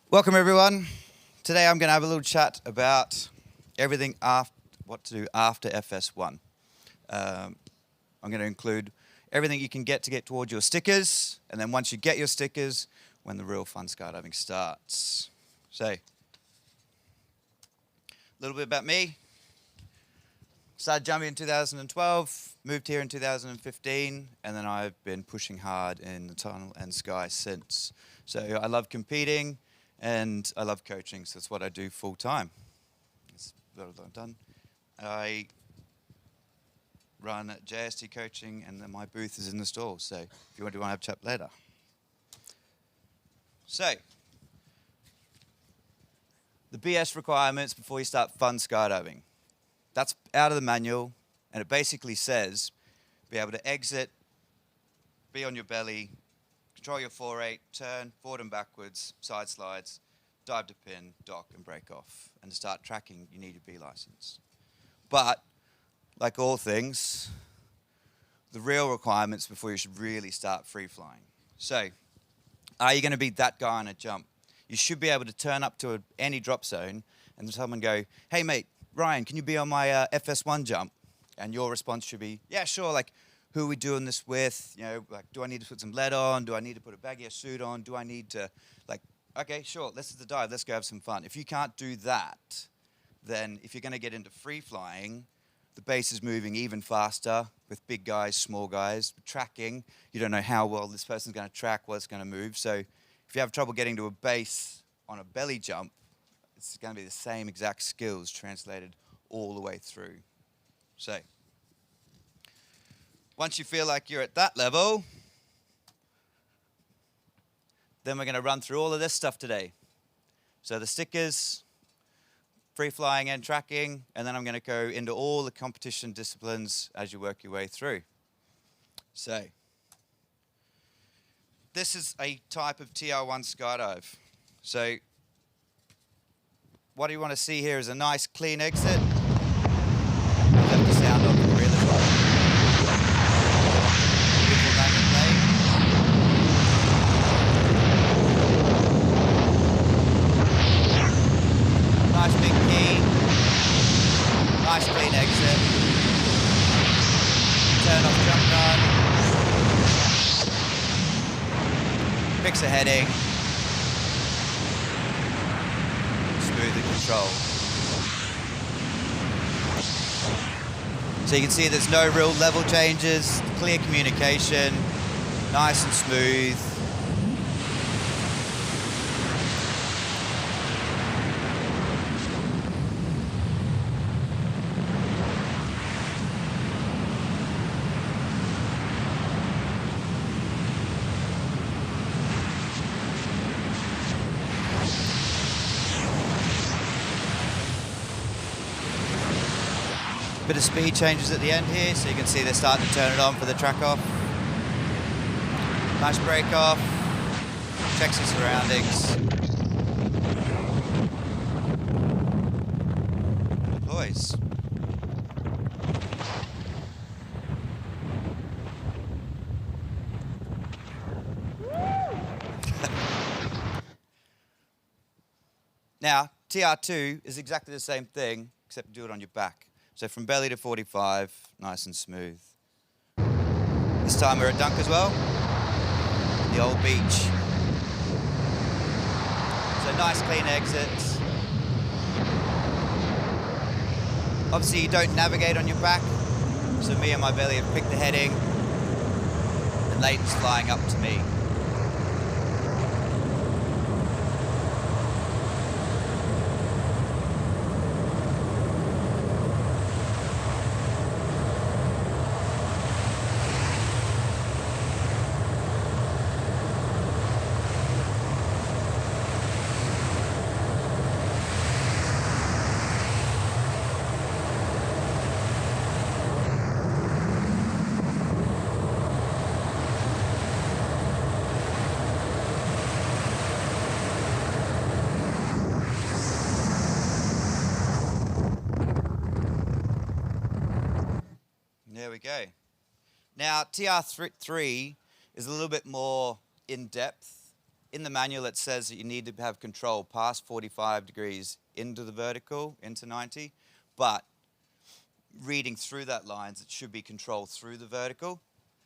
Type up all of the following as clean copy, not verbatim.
Welcome everyone. Today I'm going to have a little chat about everything after what to do after FS1. I'm going to include everything you can get to get towards your stickers, and then once you get your stickers, when the real fun skydiving starts. So, a little bit about me. Started jumping in 2012, moved here in 2015, and then I've been pushing hard in the tunnel and sky since. So I love competing and I love coaching, so that's what I do full time. That's what I've done. I run JST Coaching, and then my booth is in the stall, so if you want to have a chat later. So, the BS requirements before you start fun skydiving. That's out of the manual, and it basically says be able to exit, be on your belly, control your 4/8, turn forward and backwards, side slides, dive to pin, dock, and break off. And to start tracking, you need your B license. But, like all things, the real requirements before you should really start free flying. So, are you going to be that guy on a jump? You should be able to turn up to any drop zone and someone go, hey mate, Ryan, can you be on my FS1 jump? And your response should be, yeah, sure, like, who are we doing this with? You know, like, do I need to put some lead on? Do I need to put a baggier suit on? Do I need to, like, okay, sure, this is the dive, let's go have some fun. If you can't do that, then if you're going to get into free flying, the base is moving even faster with big guys, small guys. Tracking, you don't know how well this person's going to track, what's going to move. So if you have trouble getting to a base on a belly jump, it's going to be the same exact skills translated all the way through. So, once you feel like you're at that level, then we're going to run through all of this stuff today. So the stickers, free flying and tracking, and then I'm going to go into all the competition disciplines as you work your way through. So, this is a type of TR1 skydive. So, what you want to see here is a nice clean exit. Let the sound of the reel as well. Beautiful landing plane. Nice big key. Nice clean exit. Turn off jump run. Fix the heading. Smooth and control. So you can see there's no real level changes, clear communication, nice and smooth. Bit of speed changes at the end here, so you can see they're starting to turn it on for the track off. Nice break off, checks your surroundings. Deploys. Now, TR2 is exactly the same thing, except do it on your back. So from belly to 45, nice and smooth. This time we're at dunk as well, the old beach. So nice clean exits. Obviously you don't navigate on your back, so me and my belly have picked the heading, and Leighton's flying up to me. There we go. Now, TR3 is a little bit more in depth in the manual it says that you need to have control past 45 degrees into the vertical, into 90, but reading through that lines, it should be control through the vertical.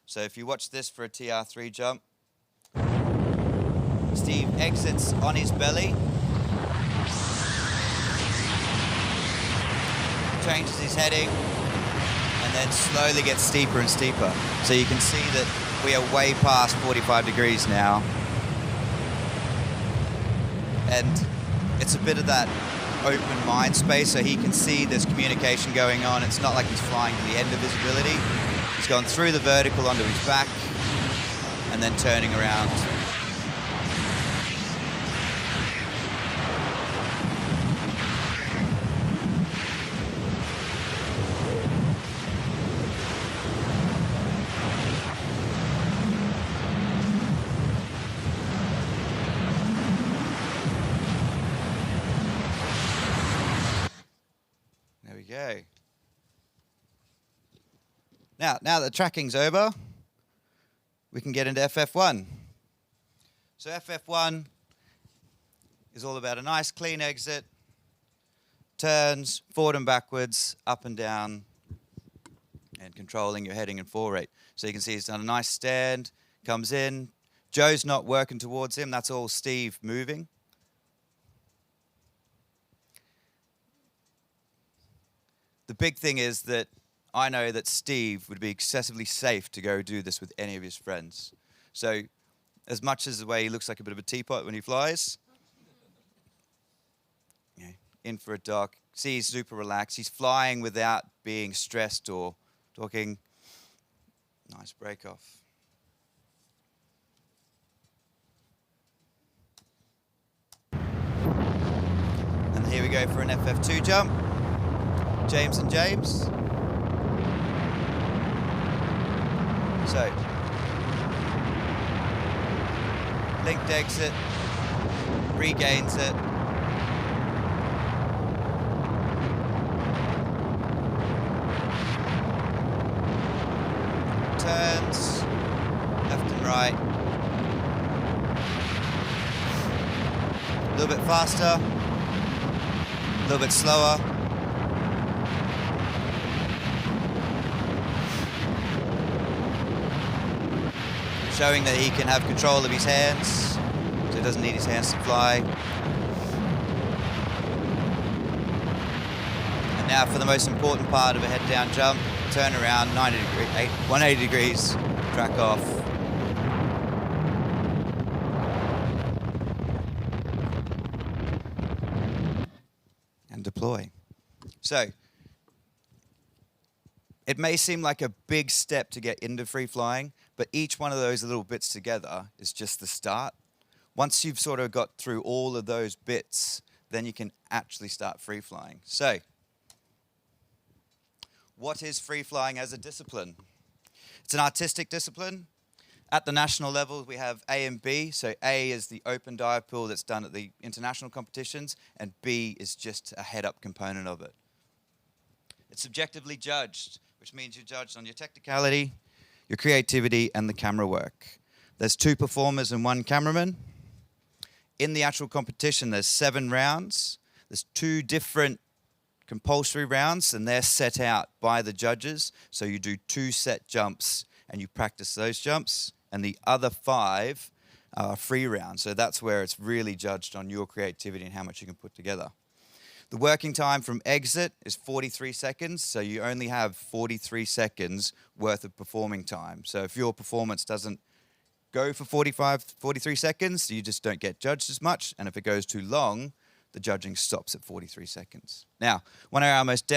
So if you watch this for a TR3 jump, Steve exits on his belly, changes his heading, and then slowly gets steeper and steeper. So you can see that we are way past 45 degrees now. And it's a bit of that open mind space, so he can see there's communication going on. It's not like he's flying to the end of visibility. He's gone through the vertical onto his back and then turning around. There we go. Now that the tracking's over, we can get into FF1. So FF1 is all about a nice clean exit, turns forward and backwards, up and down, and controlling your heading and fall rate. So you can see he's done a nice stand, comes in. Joe's not working towards him, that's all Steve moving. The big thing is that I know that Steve would be excessively safe to go do this with any of his friends. So as much as the way he looks like a bit of a teapot when he flies, in for a dock, see he's super relaxed. He's flying without being stressed or talking. Nice break off. And here we go for an FF2 jump. James and James. So, linked exit, regains it. Turns, left and right. A little bit faster, a little bit slower. Showing that he can have control of his hands, so he doesn't need his hands to fly. And now for the most important part of a head-down jump, turn around 180 degrees, track off. And deploy. So, it may seem like a big step to get into free flying, but each one of those little bits together is just the start. Once you've sort of got through all of those bits, then you can actually start free flying. So, what is free flying as a discipline? It's an artistic discipline. At the national level, we have A and B. So A is the open dive pool that's done at the international competitions, and B is just a head-up component of it. It's subjectively judged, which means you're judged on your technicality, your creativity, and the camera work. There's 2 performers and 1 cameraman. In the actual competition, there's 7 rounds. There's 2 different compulsory rounds, and they're set out by the judges. So you do 2 set jumps, and you practice those jumps. And the other 5 are free rounds. So that's where it's really judged on your creativity and how much you can put together. The working time from exit is 43 seconds, so you only have 43 seconds worth of performing time. So if your performance doesn't go for 43 seconds, you just don't get judged as much, and if it goes too long, the judging stops at 43 seconds. Now, one of our most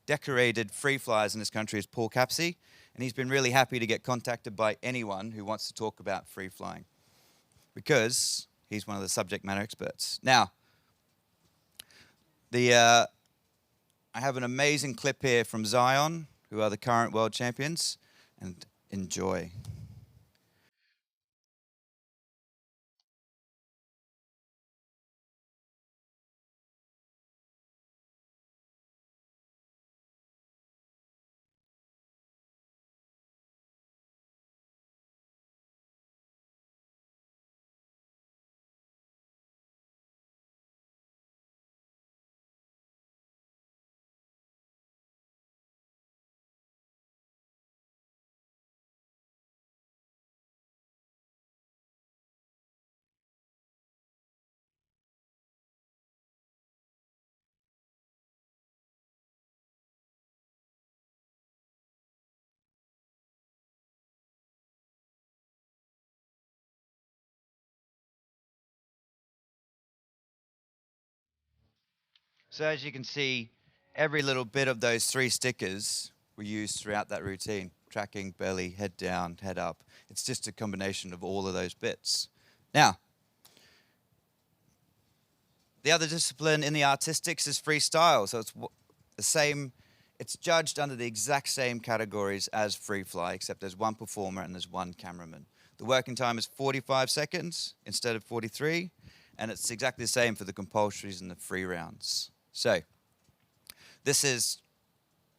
decorated free flyers in this country is Paul Capsey, and he's been really happy to get contacted by anyone who wants to talk about free flying because he's one of the subject matter experts. Now, I have an amazing clip here from Zion, who are the current world champions, and enjoy. So as you can see, every little bit of those 3 stickers were used throughout that routine. Tracking, belly, head down, head up. It's just a combination of all of those bits. Now, the other discipline in the artistics is freestyle. So it's the same, it's judged under the exact same categories as Freefly, except there's one performer and there's one cameraman. The working time is 45 seconds instead of 43, and it's exactly the same for the compulsories and the free rounds. So, this is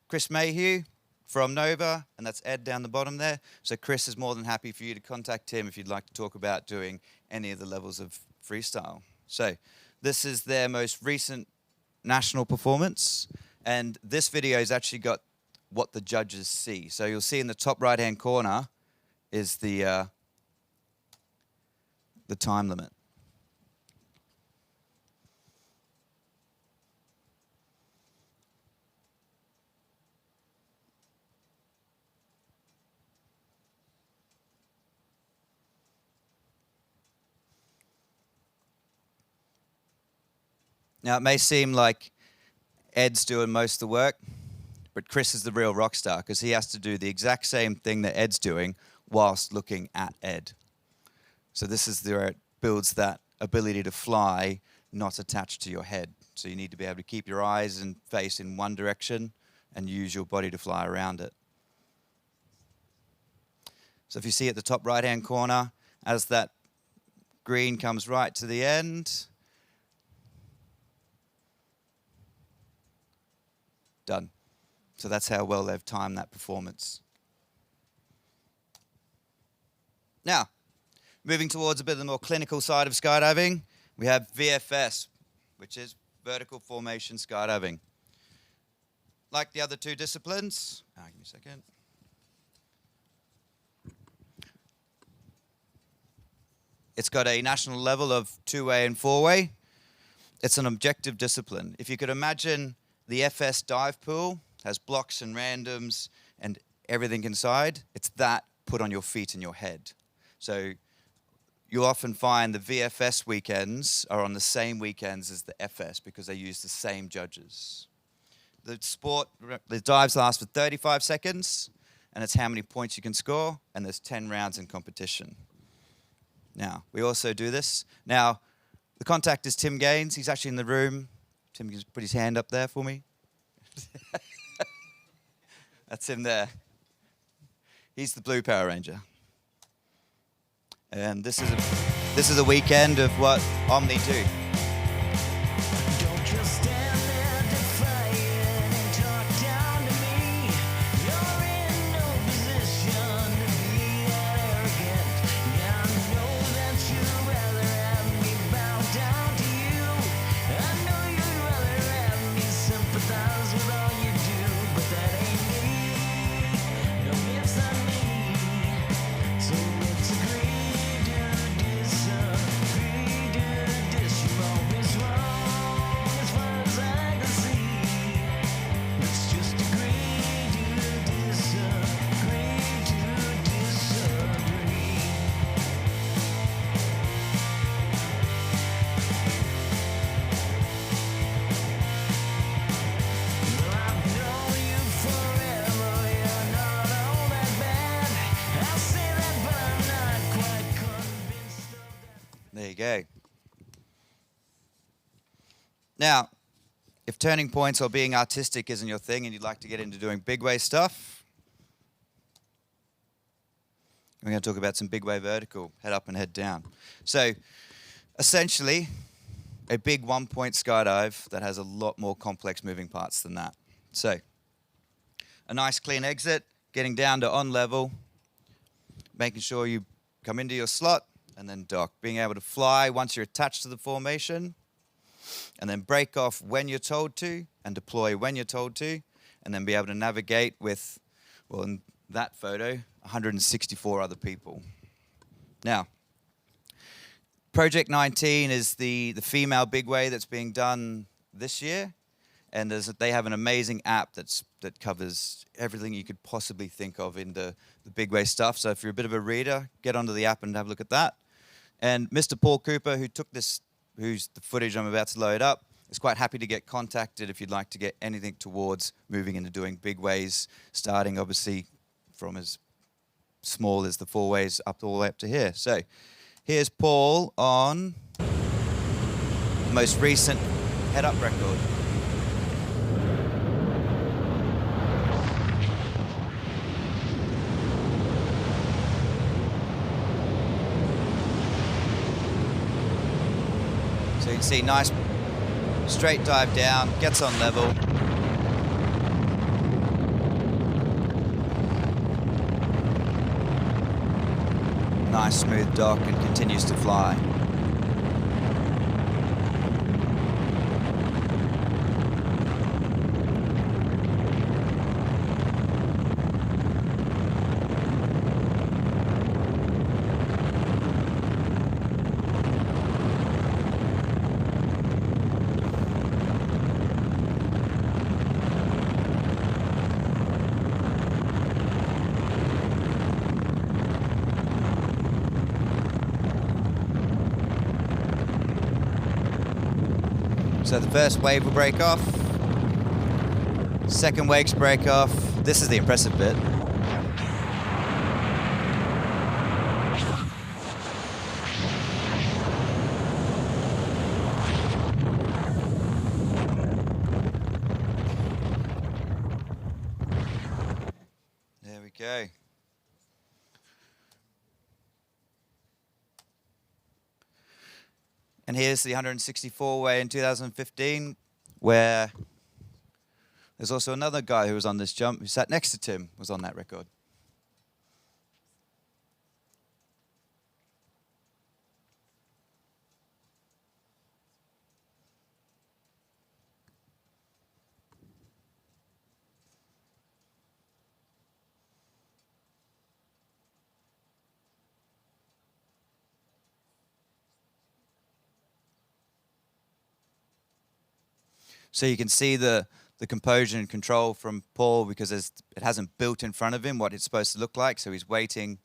Chris Mayhew from Nova, and that's Ed down the bottom there. So Chris is more than happy for you to contact him if you'd like to talk about doing any of the levels of freestyle. So, this is their most recent national performance, and this video has actually got what the judges see. So you'll see in the top right-hand corner is the time limit. Now, it may seem like Ed's doing most of the work, but Chris is the real rock star because he has to do the exact same thing that Ed's doing whilst looking at Ed. So this is where it builds that ability to fly, not attached to your head. So you need to be able to keep your eyes and face in one direction and use your body to fly around it. So if you see at the top right-hand corner, as that green comes right to the end, done. So that's how well they've timed that performance. Now, moving towards a bit of the more clinical side of skydiving, we have VFS, which is vertical formation skydiving. Like the other 2 disciplines, give me a second. It's got a national level of 2-way and 4-way. It's an objective discipline. If you could imagine the FS dive pool has blocks and randoms and everything inside, it's that put on your feet and your head. So you often find the VFS weekends are on the same weekends as the FS because they use the same judges. The dives last for 35 seconds, and it's how many points you can score, and there's 10 rounds in competition. Now, we also do this. Now, the contact is Tim Gaines. He's actually in the room. Tim, can you just put his hand up there for me? That's him there. He's the blue Power Ranger. And this is a weekend of what Omni do. There you go. Now, if turning points or being artistic isn't your thing and you'd like to get into doing big wave stuff, we're going to talk about some big wave vertical, head up and head down. So, essentially, a big 1-point skydive that has a lot more complex moving parts than that. So, a nice clean exit, getting down to on level, making sure you come into your slot, and then dock. Being able to fly once you're attached to the formation, and then break off when you're told to, and deploy when you're told to, and then be able to navigate with, well, in that photo, 164 other people. Now, Project 19 is the female big wave that's being done this year, and they have an amazing app that covers everything you could possibly think of in the big wave stuff. So if you're a bit of a reader, get onto the app and have a look at that. And Mr. Paul Cooper, who took this, who's the footage I'm about to load up, is quite happy to get contacted if you'd like to get anything towards moving into doing big ways, starting obviously from as small as the 4 ways up all the way up to here. So here's Paul on the most recent head-up record. So you can see nice straight dive down, gets on level. Nice smooth dock and continues to fly. So the first wave will break off, second waves break off. This is the impressive bit. There we go. And here's the 164 way in 2015, where there's also another guy who was on this jump who sat next to Tim, was on that record. So you can see the composure and control from Paul, because it hasn't built in front of him what it's supposed to look like, so he's waiting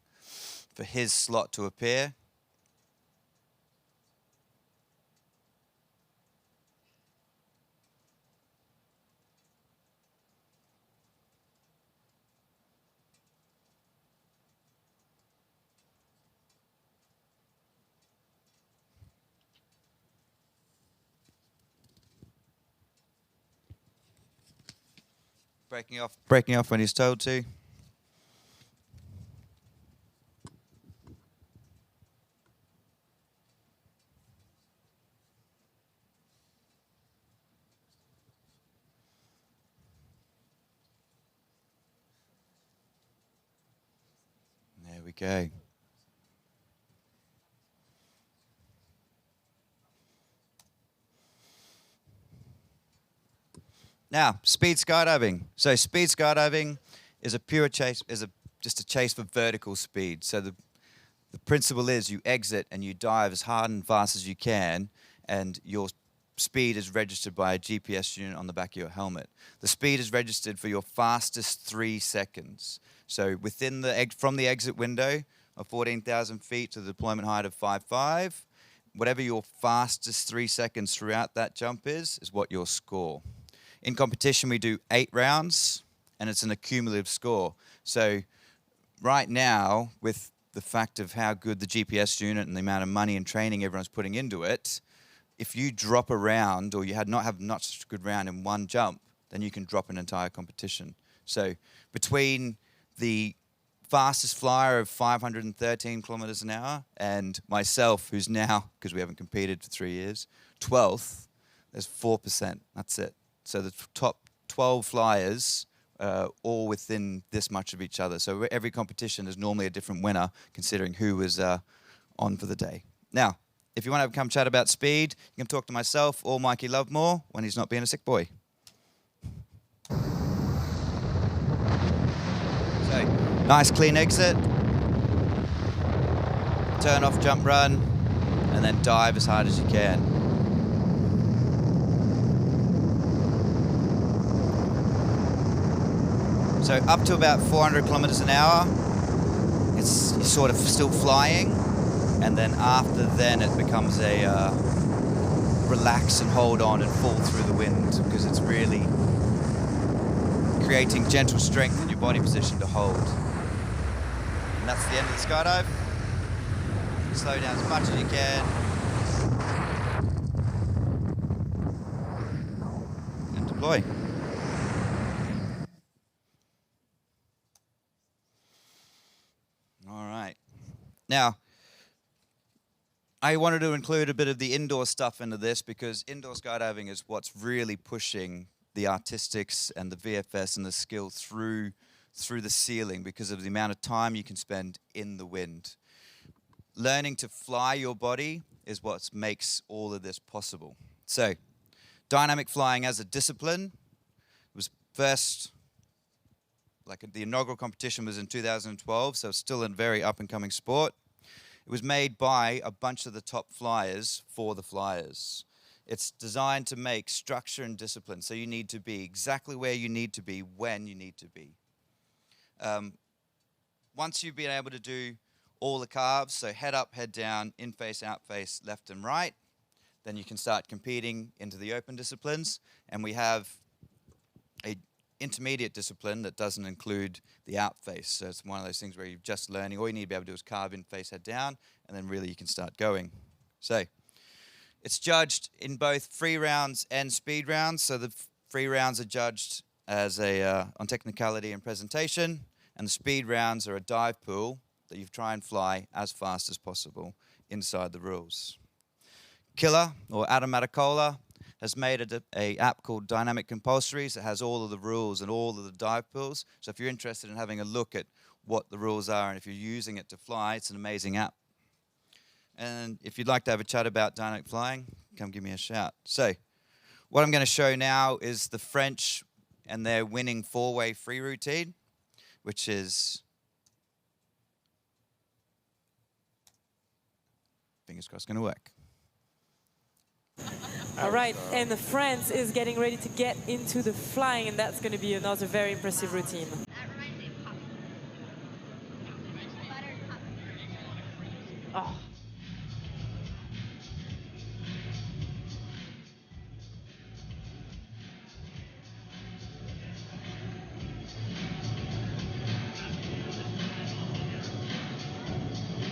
for his slot to appear. Breaking off when he's told to. There we go. Now, speed skydiving. So speed skydiving is a pure chase, just a chase for vertical speed. So the principle is you exit and you dive as hard and fast as you can, and your speed is registered by a GPS unit on the back of your helmet. The speed is registered for your fastest 3 seconds. So from the exit window of 14,000 feet to the deployment height of 5.5, whatever your fastest 3 seconds throughout that jump is what you'll score. In competition, we do 8 rounds, and it's an accumulative score. So right now, with the fact of how good the GPS unit and the amount of money and training everyone's putting into it, if you drop a round or you not have such a good round in one jump, then you can drop an entire competition. So between the fastest flyer of 513 kilometers an hour and myself, who's now, because we haven't competed for 3 years, 12th, there's 4%. That's it. So the top 12 flyers all within this much of each other. So every competition is normally a different winner, considering who was on for the day. Now, if you want to come chat about speed, you can talk to myself or Mikey Lovemore when he's not being a sick boy. So, nice clean exit. Turn off, jump, run, and then dive as hard as you can. So up to about 400 kilometers an hour, it's sort of still flying, and then after then it becomes a relax and hold on and fall through the wind, because it's really creating gentle strength in your body position to hold. And that's the end of the skydive. Slow down as much as you can. And deploy. All right. Now, I wanted to include a bit of the indoor stuff into this, because indoor skydiving is what's really pushing the artistics and the VFS and the skill through the ceiling, because of the amount of time you can spend in the wind. Learning to fly your body is what makes all of this possible. So, dynamic flying as a discipline was first, like the inaugural competition was in 2012, so it's still a very up-and-coming sport. It was made by a bunch of the top flyers for the flyers. It's designed to make structure and discipline, so you need to be exactly where you need to be when you need to be. Once you've been able to do all the carves, so head up, head down, in face, out face, left and right, then you can start competing into the open disciplines. And we have a intermediate discipline that doesn't include the out face. So it's one of those things where you're just learning. All you need to be able to do is carve in face, head down, and then really you can start going. So it's judged in both free rounds and speed rounds. So the free rounds are judged as on technicality and presentation, and the speed rounds are a dive pool that you try and fly as fast as possible inside the rules. Killer, or Adam Matacola, has made a app called Dynamic Compulsories that has all of the rules and all of the dive pools. So if you're interested in having a look at what the rules are and if you're using it to fly, it's an amazing app. And if you'd like to have a chat about dynamic flying, come give me a shout. So what I'm going to show now is the French and their winning 4-way free routine, which is, fingers crossed, going to work. All right, and France is getting ready to get into the flying, and that's going to be another very impressive routine. Oh.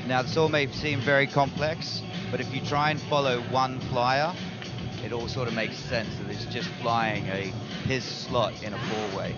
Now, this all may seem very complex, but if you try and follow one flyer, it all sort of makes sense that it's just flying his slot in a 4-way.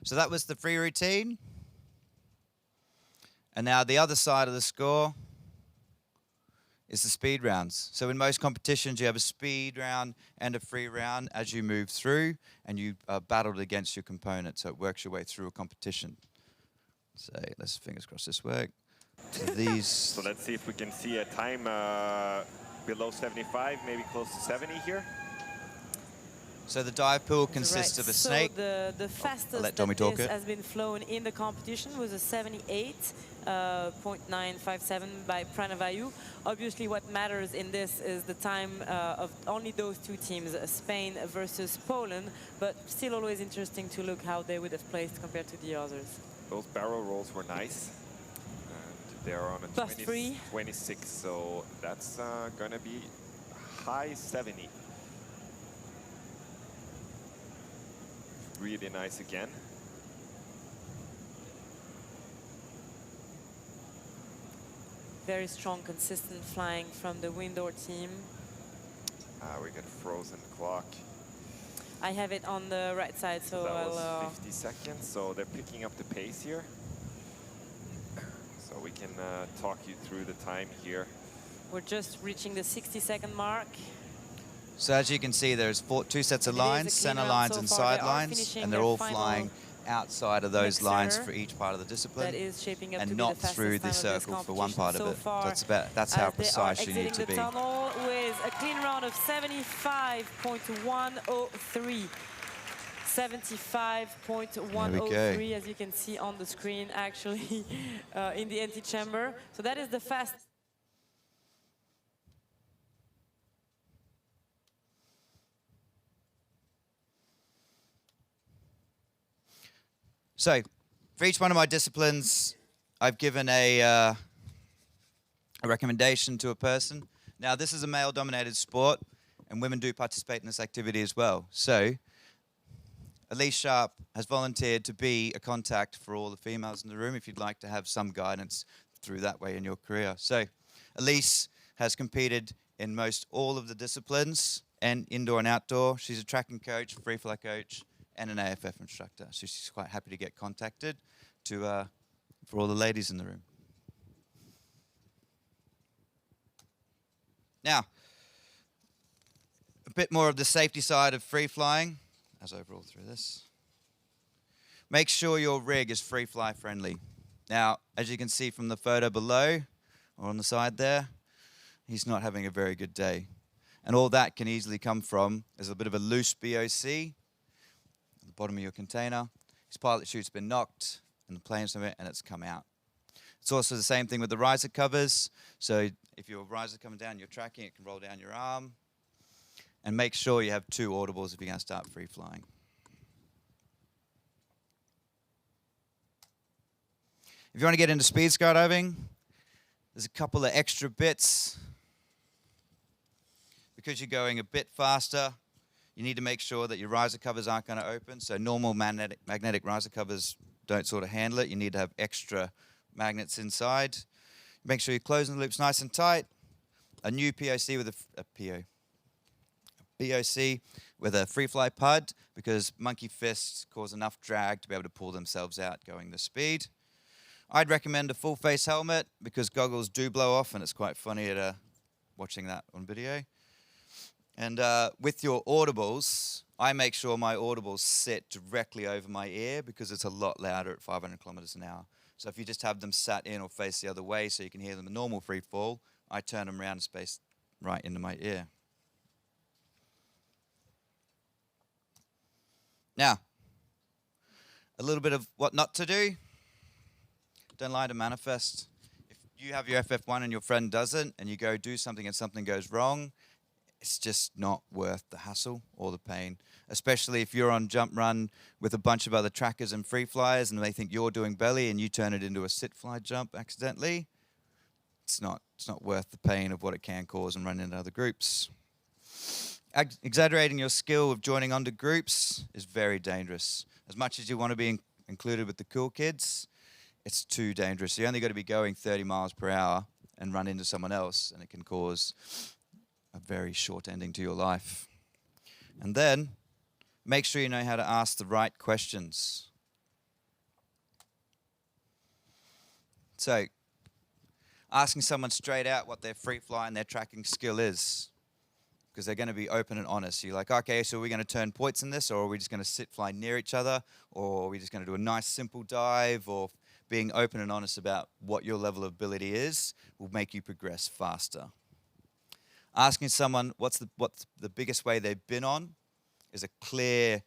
So that was the free routine. And now the other side of the score is the speed rounds. So in most competitions, you have a speed round and a free round as you move through, and you are battled against your component, so it works your way through a competition. So let's fingers crossed this works. So these. So let's see if we can see a time below 75, maybe close to 70 here. So the dive pool consists of a snake. So the fastest let Tommy that talk this it. has been flown in the competition was a 78.957 by Pranavayu. Obviously, what matters in this is the time of only those two teams, Spain versus Poland, but still always interesting to look how they would have placed compared to the others. Those barrel rolls were nice. And they're on a 26, so that's going to be high 70. Really nice again. Very strong, consistent flying from the Windor team. We got frozen clock. I have it on the right side, so that I'll... was 50 seconds, so they're picking up the pace here. So we can talk you through the time here. We're just reaching the 60-second mark. So as you can see, there's two sets of lines, center lines and side lines, and they're all flying outside of those lines for each part of the discipline, that is shaping up and to be not the through the circle for one part of it. So that's how precise you need to be. They are exiting the tunnel with a clean round of 75.103. 75.103, as you can see on the screen, actually, in the empty chamber. So that is the fastest. So, for each one of my disciplines, I've given a recommendation to a person. Now, this is a male-dominated sport, and women do participate in this activity as well. So, Elise Sharp has volunteered to be a contact for all the females in the room if you'd like to have some guidance through that way in your career. So, Elise has competed in most all of the disciplines, and indoor and outdoor. She's a tracking coach, free fly coach, and an AFF instructor. So she's quite happy to get contacted for all the ladies in the room. Now, a bit more of the safety side of free flying, as I roll through this. Make sure your rig is free fly friendly. Now, as you can see from the photo below, or on the side there, he's not having a very good day. And all that can easily come from is a bit of a loose BOC, bottom of your container. His pilot chute's been knocked and the plane's from it and it's come out. It's also the same thing with the riser covers. So if your riser coming down, you're tracking, it can roll down your arm. And make sure you have 2 audibles if you're going to start free flying. If you want to get into speed skydiving, there's a couple of extra bits. Because you're going a bit faster, you need to make sure that your riser covers aren't going to open. So normal magnetic riser covers don't sort of handle it. You need to have extra magnets inside. Make sure you're closing the loops nice and tight. A new POC with a BOC with a free fly pud, because monkey fists cause enough drag to be able to pull themselves out going the speed. I'd recommend a full face helmet because goggles do blow off, and it's quite funny at watching that on video. And with your audibles, I make sure my audibles sit directly over my ear because it's a lot louder at 500 kilometers an hour. So if you just have them sat in or face the other way so you can hear them in normal free fall, I turn them around and space right into my ear. Now, a little bit of what not to do. Don't lie to manifest. If you have your FF1 and your friend doesn't, and you go do something and something goes wrong, it's just not worth the hassle or the pain, especially if you're on jump run with a bunch of other trackers and free flyers and they think you're doing belly and you turn it into a sit fly jump accidentally. It's not worth the pain of what it can cause and run into other groups. Exaggerating your skill of joining onto groups is very dangerous. As much as you want to be included with the cool kids, it's too dangerous. You only got to be going 30 miles per hour and run into someone else, and it can cause a very short ending to your life. And then, make sure you know how to ask the right questions. So, asking someone straight out what their free fly and their tracking skill is, because they're going to be open and honest. You're like, okay, so are we going to turn points in this, or are we just going to sit fly near each other, or are we just going to do a nice simple dive, or being open and honest about what your level of ability is will make you progress faster. Asking someone what's the biggest wave they've been on is a clear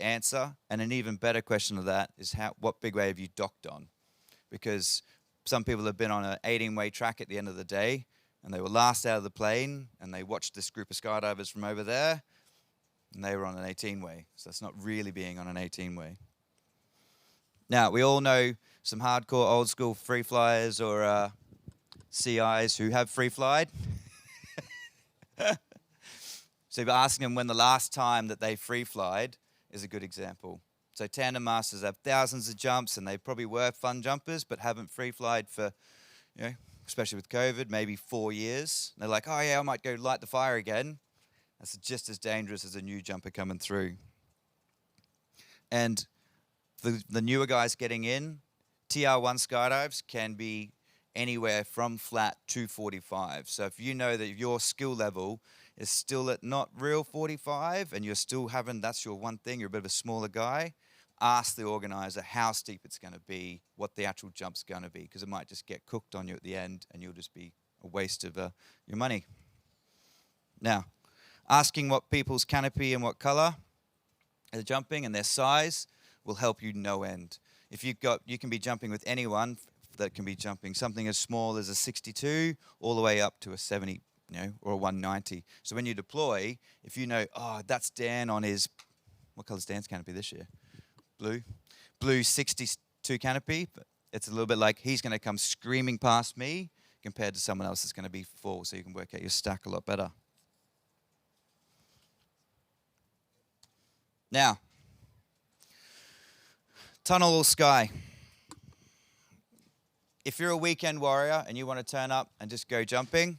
answer. And an even better question of that is what big wave you docked on. Because some people have been on an 18-way track at the end of the day, and they were last out of the plane, and they watched this group of skydivers from over there, and they were on an 18-way. So that's not really being on an 18-way. Now, we all know some hardcore old school free flyers or CIs who have free flied. So you're asking them when the last time that they free flied is a good example. So tandem masters have thousands of jumps, and they probably were fun jumpers, but haven't free flied for, you know, especially with COVID, maybe 4 years. And they're like, oh yeah, I might go light the fire again. That's just as dangerous as a new jumper coming through. And the newer guys getting in, TR1 skydives can be anywhere from flat to 45. So if you know that your skill level is still at not real 45 and you're still having, that's your one thing, you're a bit of a smaller guy, ask the organizer how steep it's going to be, what the actual jump's going to be, because it might just get cooked on you at the end and you'll just be a waste of your money. Now, asking what people's canopy and what color they're jumping and their size will help you no end. If you've got, you can be jumping with anyone that can be jumping something as small as a 62 all the way up to a 70, you know, or a 190. So when you deploy, if you know, oh, that's Dan on his, what color's Dan's canopy this year? Blue 62 canopy, but it's a little bit like he's going to come screaming past me compared to someone else that's going to be full, so you can work out your stack a lot better. Now, tunnel or sky. If you're a weekend warrior and you want to turn up and just go jumping,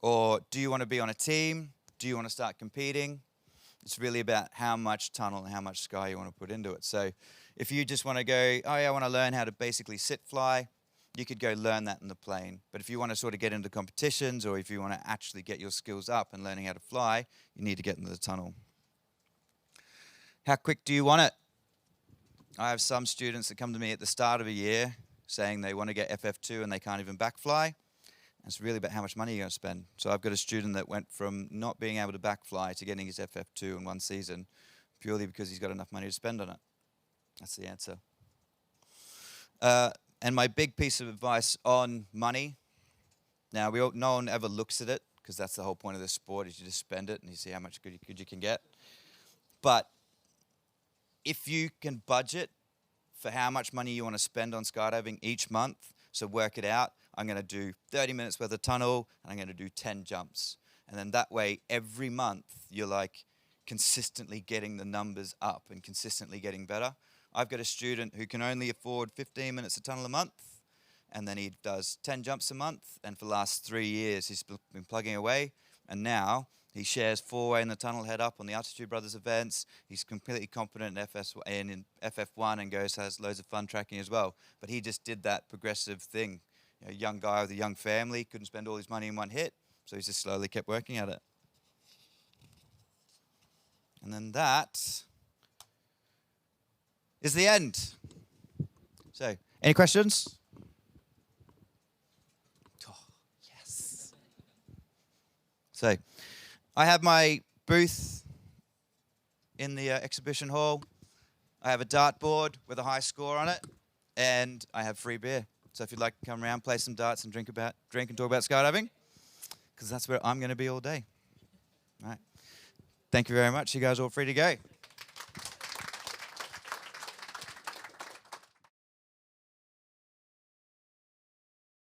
or do you want to be on a team? Do you want to start competing? It's really about how much tunnel and how much sky you want to put into it. So if you just want to go, oh yeah, I want to learn how to basically sit fly, you could go learn that in the plane. But if you want to sort of get into competitions, or if you want to actually get your skills up and learning how to fly, you need to get into the tunnel. How quick do you want it? I have some students that come to me at the start of a year saying they want to get FF2 and they can't even backfly. It's really about how much money you're going to spend. So I've got a student that went from not being able to backfly to getting his FF2 in one season purely because he's got enough money to spend on it. That's the answer. And my big piece of advice on money, now no one ever looks at it because that's the whole point of this sport, is you just spend it and you see how much good you can get. But if you can budget for how much money you want to spend on skydiving each month, so work it out. I'm going to do 30 minutes worth of tunnel, and I'm going to do 10 jumps. And then that way, every month, you're like consistently getting the numbers up and consistently getting better. I've got a student who can only afford 15 minutes of tunnel a month, and then he does 10 jumps a month, and for the last 3 years, he's been plugging away, and now he shares 4-way in the tunnel head up on the Altitude Brothers events. He's completely competent in FF1 and has loads of fun tracking as well. But he just did that progressive thing. You know, a young guy with a young family, couldn't spend all his money in one hit, so he's just slowly kept working at it. And then that is the end. So, any questions? Oh, yes. So, I have my booth in the exhibition hall. I have a dartboard with a high score on it, and I have free beer. So if you'd like to come around, play some darts, and drink and talk about skydiving, because that's where I'm going to be all day. All right. Thank you very much. You guys are all free to go.